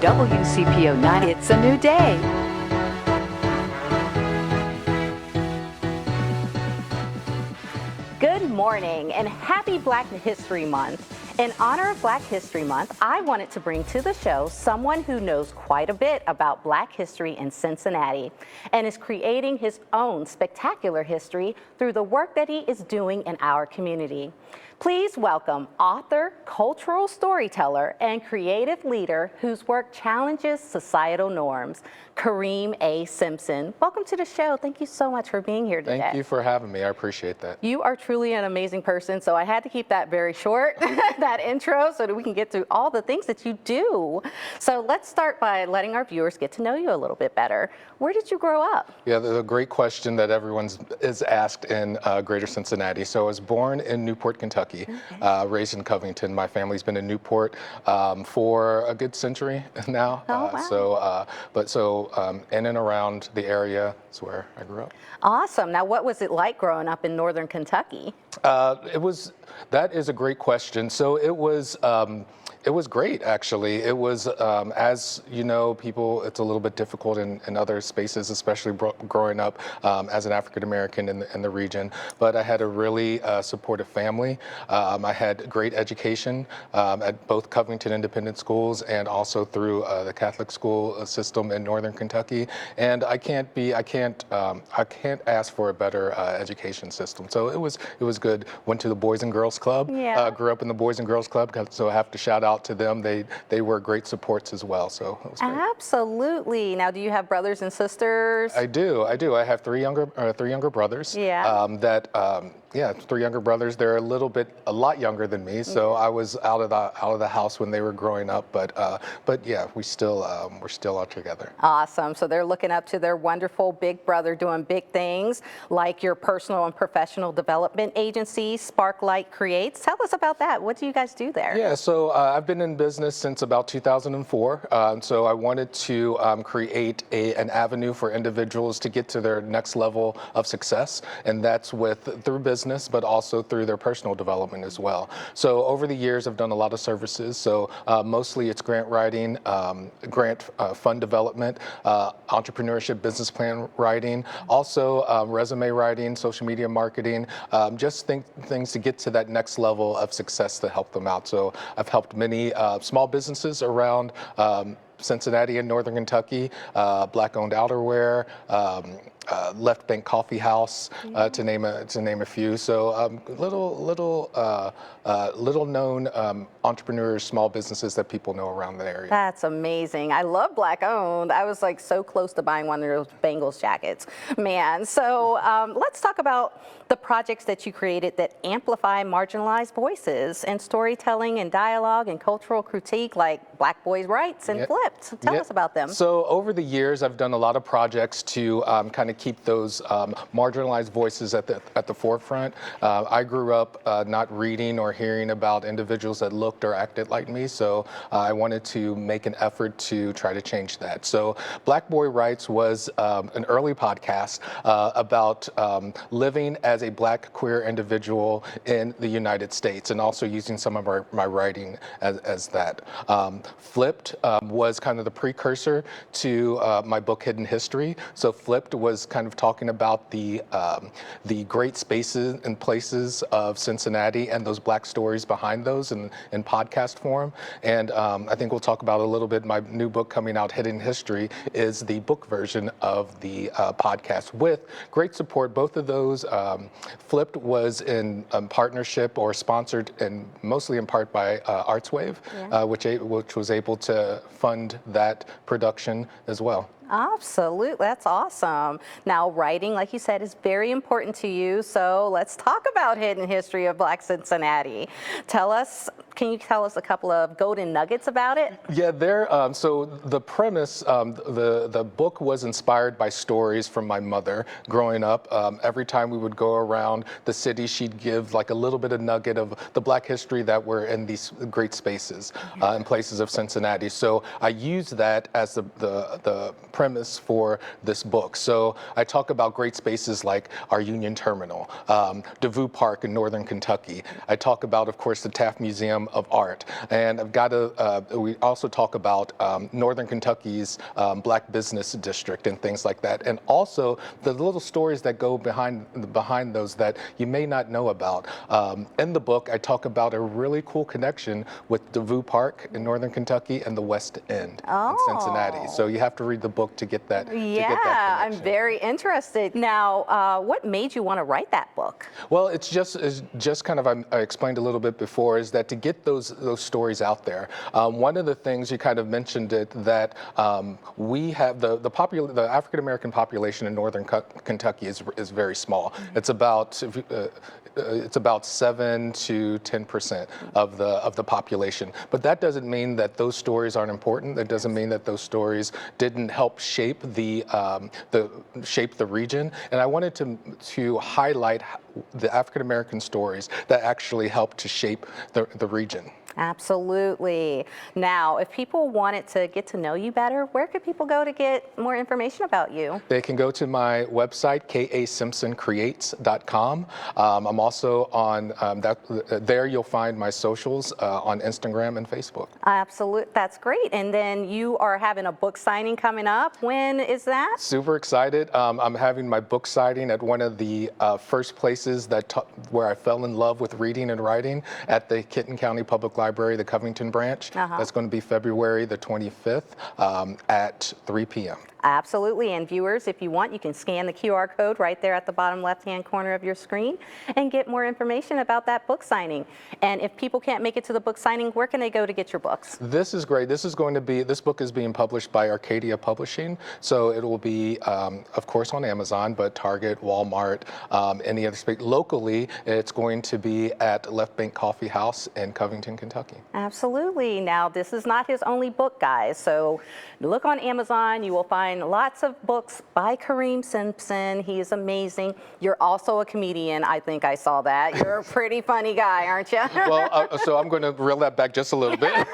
WCPO 9. It's a new day. Good morning and happy Black History Month. In honor of Black History Month, I wanted to bring to the show someone who knows quite a bit about Black history in Cincinnati and is creating his own spectacular history through the work that he is doing in our community. Please welcome author, cultural storyteller, and creative leader whose work challenges societal norms, Kareem A. Simpson. Welcome to the show. Thank you so much for being here today. Thank you for having me. I appreciate that. You are truly an amazing person, so I had to keep that very short, that intro, so that we can get through all the things that you do. So let's start by letting our viewers get to know you a little bit better. Where did you grow up? Yeah, that's a great question that everyone is asked in greater Cincinnati. So I was born in Newport, Kentucky, raised in Covington. My family's been in Newport for a good century now. Oh, wow. In and around the area is where I grew up. Awesome. Now, what was it like growing up in northern Kentucky? That is a great question. So it was great, actually. It was, as you know, it's a little bit difficult in other spaces, especially growing up as an African American in the region. But I had a really supportive family. I had great education at both Covington Independent Schools and also through the Catholic school system in Northern Kentucky. And I can't ask for a better education system. So it was good. Went to the Boys and Girls Club. Yeah. Grew up in the Boys and Girls Club, so I have to shout out to them. They were great supports as well. So it was great. Absolutely. Now, do you have brothers and sisters? I do. I have three younger brothers. Yeah. Three younger brothers. They're a lot younger than me. So I was out of the house when they were growing up. But yeah, we're still all together. Awesome. So they're looking up to their wonderful big brother doing big things like your personal and professional development agency, Sparklight Creates. Tell us about that. What do you guys do there? Yeah, so I've been in business since about 2004. So I wanted to create an avenue for individuals to get to their next level of success. And that's through business, but also through their personal development as well. So over the years, I've done a lot of services. So mostly it's grant writing, grant fund development, entrepreneurship business plan writing, also resume writing, social media marketing, just things to get to that next level of success to help them out. So I've helped many small businesses around Cincinnati and Northern Kentucky, Black-owned outerwear, Left Bank Coffee House, to name a few. So little known entrepreneurs, small businesses that people know around the area. That's amazing. I love Black-owned. I was like so close to buying one of those Bengals jackets, man. So let's talk about the projects that you created that amplify marginalized voices and storytelling and dialogue and cultural critique, like Black Boys' Rights and Flipped. Tell us about them. So over the years, I've done a lot of projects to kind of keep those marginalized voices at the forefront. I grew up not reading or hearing about individuals that looked or acted like me, so I wanted to make an effort to try to change that. So Black Boy Rights was an early podcast about living as a Black queer individual in the United States, and also using some of my writing as that. Flipped was kind of the precursor to my book Hidden History. So Flipped was kind of talking about the great spaces and places of Cincinnati and those Black stories behind those in podcast form. And I think we'll talk about a little bit. My new book coming out, Hidden History, is the book version of the podcast with great support. Both of those, Flipped was in partnership or sponsored, and mostly in part by ArtsWave, which was able to fund that production as well. Absolutely. That's awesome. Now, writing, like you said, is very important to you. So let's talk about Hidden History of Black Cincinnati. Can you tell us a couple of golden nuggets about it? Yeah, so the premise, the book was inspired by stories from my mother growing up. Every time we would go around the city, she'd give like a little bit of nugget of the Black history that were in these great spaces and places of Cincinnati. So I used that as the premise for this book. So I talk about great spaces like our Union Terminal, DeVue Park in Northern Kentucky. I talk about, of course, the Taft Museum of Art. And we also talk about Northern Kentucky's Black Business District and things like that. And also the little stories that go behind those that you may not know about. In the book, I talk about a really cool connection with DeVue Park in Northern Kentucky and the West End in Cincinnati. So you have to read the book to get that. Yeah, I'm very interested. Now, what made you want to write that book? Well, it's just kind of, I explained a little bit before, is that to get those stories out there. One of the things you kind of mentioned it, that we have the African American population in Northern Kentucky is very small. It's about 7 to 10% of the population. But that doesn't mean that those stories aren't important. That doesn't mean that those stories didn't help shape the region. And I wanted to highlight the African American stories that actually helped to shape the region. Absolutely. Now, if people wanted to get to know you better, where could people go to get more information about you? They can go to my website, kasimpsoncreates.com. I'm also on there you'll find my socials on Instagram and Facebook. Absolutely. That's great. And then you are having a book signing coming up. When is that? Super excited. I'm having my book signing at one of the first places where I fell in love with reading and writing, at the Kenton County Public Library, the Covington branch. That's going to be February the 25th at 3 p.m. Absolutely. And viewers, if you want, you can scan the QR code right there at the bottom left-hand corner of your screen and get more information about that book signing. And if people can't make it to the book signing, where can they go to get your books? This is great. This book is being published by Arcadia Publishing. So it will be, of course, on Amazon, but Target, Walmart, any other space. Locally, it's going to be at Left Bank Coffee House in Covington, Kentucky. Absolutely. Now, this is not his only book, guys. So look on Amazon. You will find lots of books by Kareem Simpson. He is amazing. You're also a comedian. I think I saw that. You're a pretty funny guy, aren't you? Well, so I'm going to reel that back just a little bit.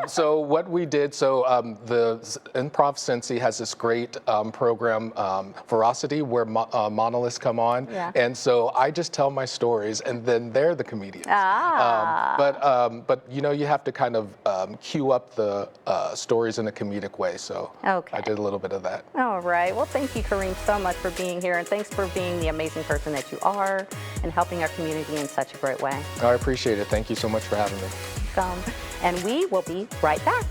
So what we did, the Improv Cincy has this great program, Veracity, where monoliths come on. Yeah. And so I just tell my stories, and then they're the comedians. But you know, you have to kind of cue up the stories in a comedic way. So I did a little bit of that. All right. Well, thank you, Kareem, so much for being here, and thanks for being the amazing person that you are and helping our community in such a great way. I appreciate it. Thank you so much for having me. And we will be right back.